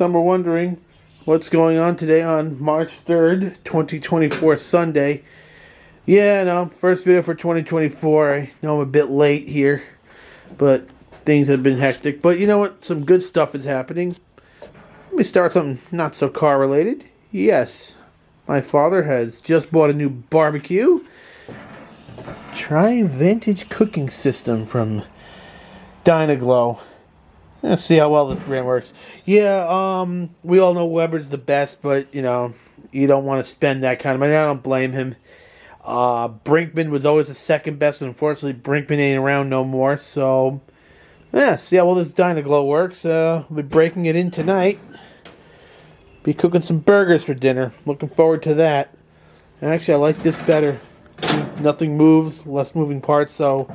some are wondering what's going on today on March 3rd, 2024, Sunday. Yeah, no, first video for 2024. I know I'm a bit late here, but things have been hectic. But you know what? Some good stuff is happening. Let me start something not so car related. Yes, my father has just bought a new barbecue. Try vintage cooking system from Dyna-Glo. Let's see how well this brand works. Yeah, we all know Weber's the best, but, you know, you don't want to spend that kind of money. I don't blame him. Brinkman was always the second best, and unfortunately Brinkman ain't around no more, so, yeah, see how well this Dyna-Glo works. We'll be breaking it in tonight. Be cooking some burgers for dinner. Looking forward to that. And actually, I like this better. Nothing moves, less moving parts, so...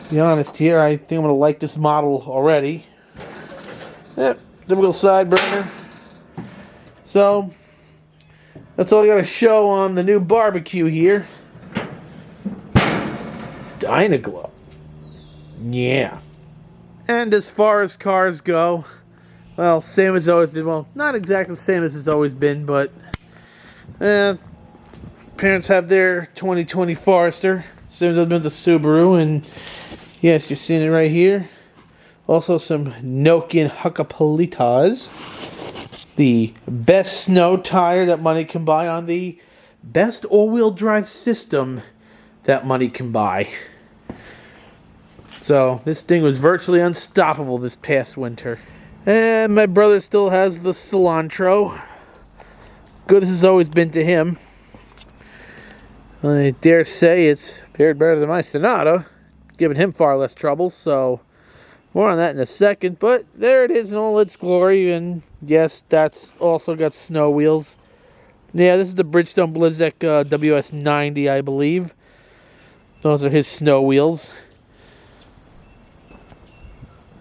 To be honest here, I think I'm going to like this model already. Yep, typical side burner. So, that's all I got to show on the new barbecue here. Dyna-Glo. Yeah. And as far as cars go, well, same as always been. Well, not exactly the same as it's always been, but... parents have their 2020 Forester. Same as I've been the Subaru, and... Yes, you're seeing it right here. Also some Nokian Hakkapeliitas. The best snow tire that money can buy on the best all-wheel drive system that money can buy. So, this thing was virtually unstoppable this past winter. And my brother still has the Cilantro. Good as it's always been to him. I dare say it's fared better than my Sonata. Giving him far less trouble, so more on that in a second. But there it is in all its glory, and yes, that's also got snow wheels. Yeah, this is the Bridgestone Blizzak WS90, I believe. Those are his snow wheels.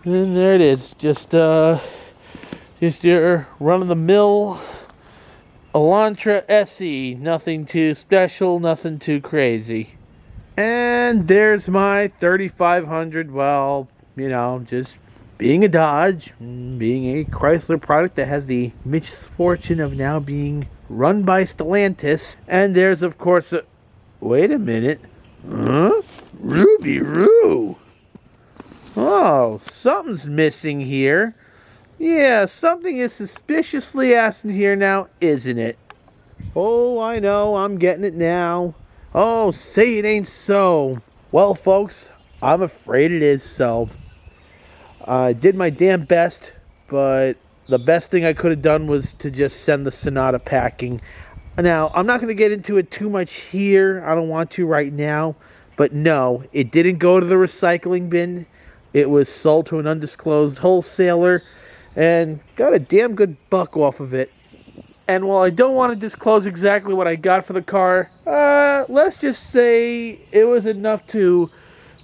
And there it is, just your run-of-the-mill Elantra-SE. Nothing too special, nothing too crazy. And there's my 3500, well, you know, just being a Dodge, being a Chrysler product that has the misfortune of now being run by Stellantis. And there's, of course, wait a minute. Huh? Ruby Roo. Oh, something's missing here. Yeah, something is suspiciously absent here now, isn't it? Oh, I know, I'm getting it now. Oh, say it ain't so. Well, folks, I'm afraid it is so. I did my damn best, but the best thing I could have done was to just send the Sonata packing. Now, I'm not going to get into it too much here. I don't want to right now. But no, it didn't go to the recycling bin. It was sold to an undisclosed wholesaler and got a damn good buck off of it. And while I don't want to disclose exactly what I got for the car, let's just say it was enough to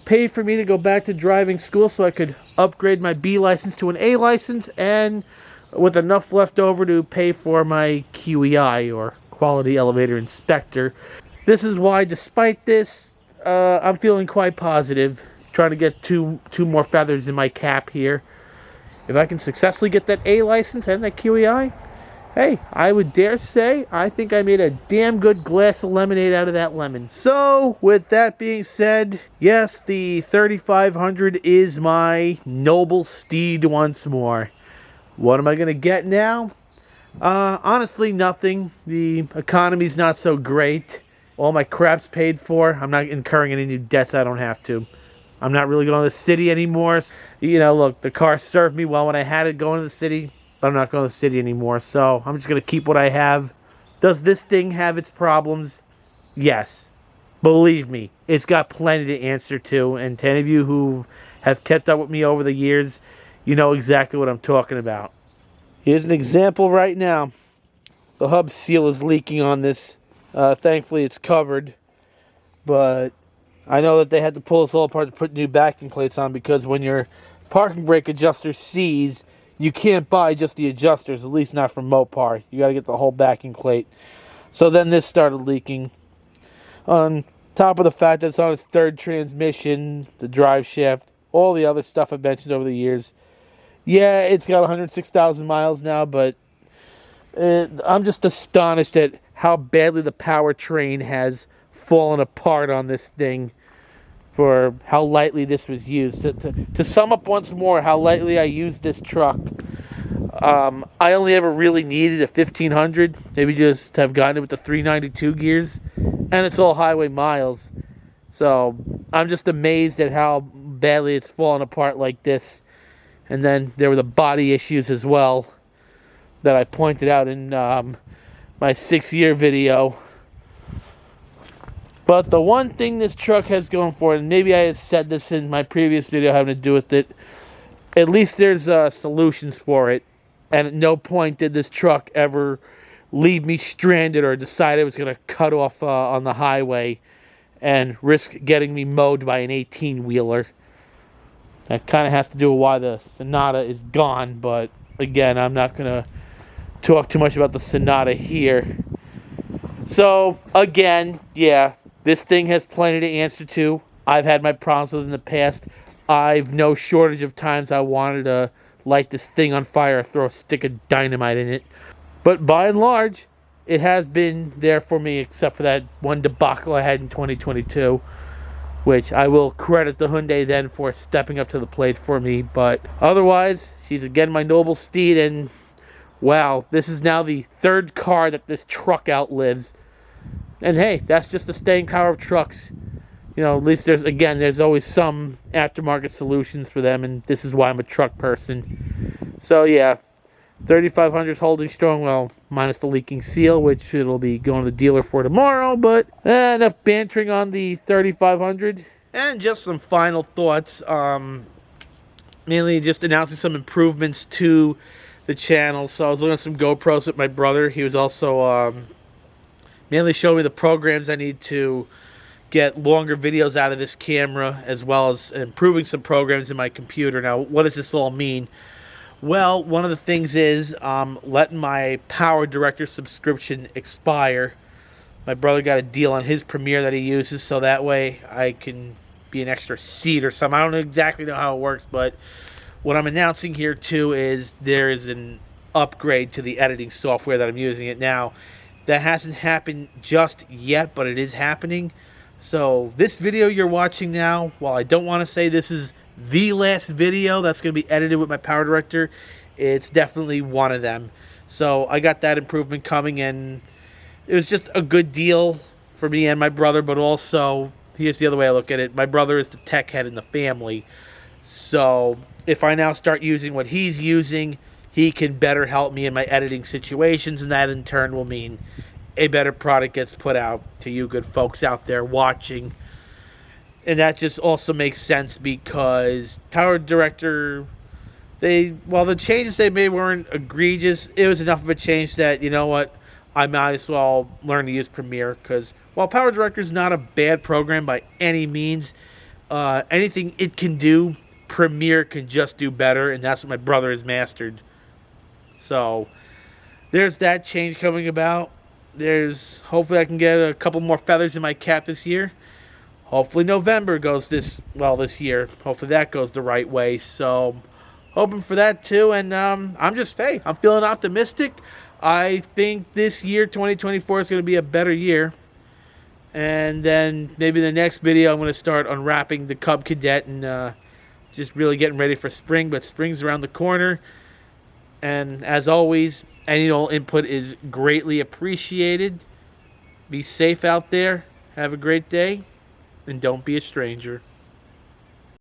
pay for me to go back to driving school so I could upgrade my B license to an A license, and with enough left over to pay for my QEI, or Quality Elevator Inspector. This is why, despite this, I'm feeling quite positive, trying to get two more feathers in my cap here. If I can successfully get that A license and that QEI, hey, I would dare say, I think I made a damn good glass of lemonade out of that lemon. So, with that being said, yes, the 3500 is my noble steed once more. What am I going to get now? Honestly, nothing. The economy's not so great. All my crap's paid for. I'm not incurring any new debts I don't have to. I'm not really going to the city anymore. You know, look, the car served me well when I had it going to the city. But I'm not going to the city anymore, so I'm just going to keep what I have. Does this thing have its problems? Yes. Believe me, it's got plenty to answer to, and to any of you who have kept up with me over the years, you know exactly what I'm talking about. Here's an example right now. The hub seal is leaking on this. Thankfully, it's covered, but I know that they had to pull this all apart to put new backing plates on, because when your parking brake adjuster sees, you can't buy just the adjusters, at least not from Mopar. You got to get the whole backing plate. So then this started leaking. On top of the fact that it's on its third transmission, the drive shaft, all the other stuff I've mentioned over the years. Yeah, it's got 106,000 miles now, but I'm just astonished at how badly the powertrain has fallen apart on this thing for how lightly this was used. To sum up once more how lightly I used this truck, I only ever really needed a 1500, maybe just have gotten it with the 392 gears, and it's all highway miles. So I'm just amazed at how badly it's fallen apart like this. And then there were the body issues as well that I pointed out in my 6-year video. But the one thing this truck has going for it, and maybe I had said this in my previous video having to do with it, at least there's solutions for it. And at no point did this truck ever leave me stranded or decide it was going to cut off on the highway and risk getting me mowed by an 18-wheeler. That kind of has to do with why the Sonata is gone, but again, I'm not going to talk too much about the Sonata here. So, again, yeah, this thing has plenty to answer to. I've had my problems with it in the past. I've no shortage of times I wanted to light this thing on fire or throw a stick of dynamite in it. But by and large, it has been there for me, except for that one debacle I had in 2022, which I will credit the Hyundai then for stepping up to the plate for me. But otherwise, she's again my noble steed, and wow, this is now the third car that this truck outlives. And hey, that's just the staying power of trucks. You know, at least there's always some aftermarket solutions for them, and this is why I'm a truck person. So yeah, 3500 is holding strong, well, minus the leaking seal, which it'll be going to the dealer for tomorrow, but enough bantering on the 3500. And just some final thoughts, mainly just announcing some improvements to the channel. So I was looking at some GoPros with my brother. He was also mainly showing me the programs I need to get longer videos out of this camera, as well as improving some programs in my computer. Now, what does this all mean? Well, one of the things is letting my Power Director subscription expire. My brother got a deal on his Premiere that he uses, so that way I can be an extra seat or something. I don't exactly know how it works, but what I'm announcing here too is there is an upgrade to the editing software that I'm using it now. That hasn't happened just yet, but it is happening. So this video you're watching now, while I don't want to say this is the last video that's going to be edited with my Power Director, it's definitely one of them. So I got that improvement coming, and it was just a good deal for me and my brother, but also, here's the other way I look at it. My brother is the tech head in the family. So if I now start using what he's using, he can better help me in my editing situations, and that in turn will mean a better product gets put out to you good folks out there watching. And that just also makes sense because Power Director, while the changes they made weren't egregious, it was enough of a change that, you know what, I might as well learn to use Premiere, because while Power Director is not a bad program by any means, anything it can do, Premiere can just do better, and that's what my brother has mastered. So there's that change coming about. Hopefully I can get a couple more feathers in my cap this year. Hopefully November goes this year. Hopefully that goes the right way. So hoping for that too. And I'm feeling optimistic. I think this year, 2024, is going to be a better year. And then maybe the next video I'm going to start unwrapping the Cub Cadet and just really getting ready for spring. But spring's around the corner. And as always, any and all input is greatly appreciated. Be safe out there. Have a great day. And don't be a stranger.